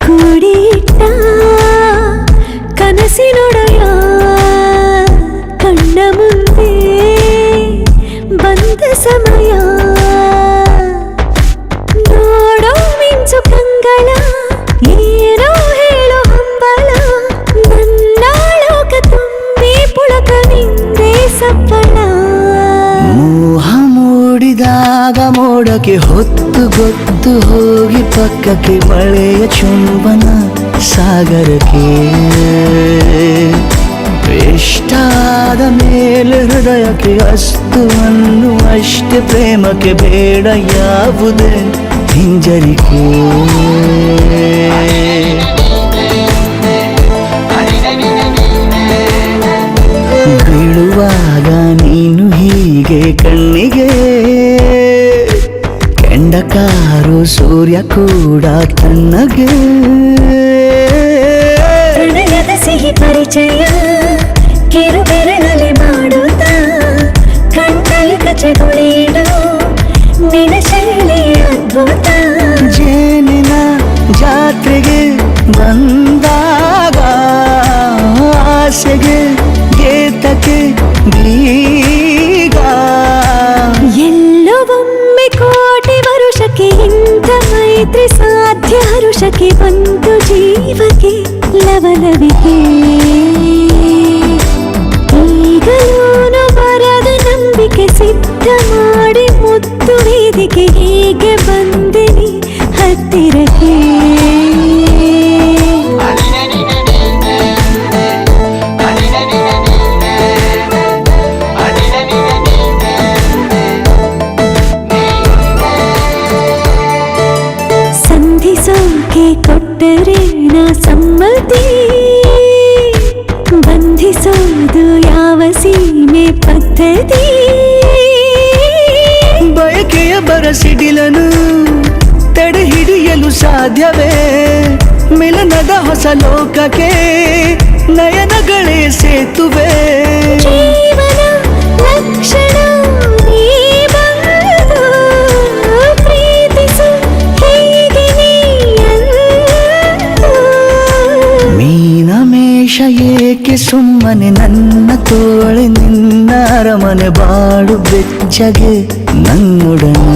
ಕೂಡಿಟ್ಟ ಕನಸಿನೊಡೆಯ ಕಣ್ಣ ಮುಂದೆ ಬಂದ ಸಮಯ ನೋಡೋ ಮಿಂಚು ಕಂಗಳ ಏನೋ ಹೇಳೋ ಹಂಬಲ ನನ್ನ ಲೋಕ ತುಂಬಿ ಪುಳಕ ನಿಂದೆ ಸಫಲ ಮೋಹ ಮೂಡಿದಾಗ ಮೋಡಕ್ಕೆ ಹೊತ್ತು ಗೊತ್ತು ಹೋಗಿ ಪಕ್ಕಕ್ಕೆ ಮಳೆಯ ಚುಂಬನ ಸಾಗರಕ್ಕೆ ಇಷ್ಟಾದ ಮೇಲೆ ಹೃದಯಕ್ಕೆ ಅಸ್ತು ಅನ್ನುವಷ್ಟೇ ಪ್ರೇಮಕ್ಕೆ ಬೇಡ ಯಾವುದೇ ಹಿಂಜರಿಕೆ ಬೀಳುವಾಗ ನೀನು ಹೀಗೆ ಕಣ್ಣಿಗೆ ಕೆಂಡಕಾರು ಸೂರ್ಯ ಕೂಡ ತಣ್ಣಗೆ ಹೃದಯದ ಸಿಹಿ ಪರಿಚಯ ಕಿರು ಬೆರಳಲ್ಲಿ ಮಾಡುತ್ತಾ ಕಣ್ಣಲ್ಲಿ ಕಚಗುಳಿಡು ನಿನ್ನ ಶೈಲಿ ಅದ್ಭುತ ಜೇನಿನ ಜಾತ್ರೆಗೆ ಬಂದಾಗ ಆಸೆಗೆ ಗೇತಕ್ಕೆ ಬೀಗ ಎಲ್ಲೋ ಒಮ್ಮೆ ಕೋಟಿ ವರುಷಕ್ಕೆ ಇಂಥ ಮೈತ್ರಿ ಸಾಧ್ಯ ಹರುಷಕ್ಕೆ ಬಂತು ಜೀವಕ್ಕೆ ಲವಲವಿಕೆ ಈಗಲೂನು ಬರದ ನಂಬಿಕೆ ಸಿದ್ಧ ಮಾಡಿ ಮುತ್ತು ವೇದಿಕೆ ಹೀಗೆ ಬಂದಿನಿ ಹತ್ತಿರಕ್ಕೆ ಸಂಧಿಸೋಕೆ ಕೊಟ್ಟರೆ ನಾ ಸಮ್ಮತಿ ಬಂಧಿಸೋದು ಯಾವ ಸೀಮೆ ಪದ್ಧತಿ ಬಯಕೆಯ ಬರಸಿಡಿಲನು ತಡೆ ಹಿಡಿಯಲು ಸಾಧ್ಯವೇ ಮಿಲನದ ಹೊಸ ಲೋಕಕ್ಕೆ ನಯನಗಳೇ ಸೇತುವೆ ಜೀವನ ಲಕ್ಷಣ ನೀ ಬಂದು ಪ್ರೀತಿಸು ಹೀಗೆ ನೀಯಂದು ಮೀನಮೇಷ ಏಕೆ ಸುಮ್ಮನೆ ನನ್ನ ತೋಳೆ ನಿನ್ನ ಅರಮನೆ ಬಾಡು ಬೆಚ್ಚಗೆ ನನ್ನೊಡನೆ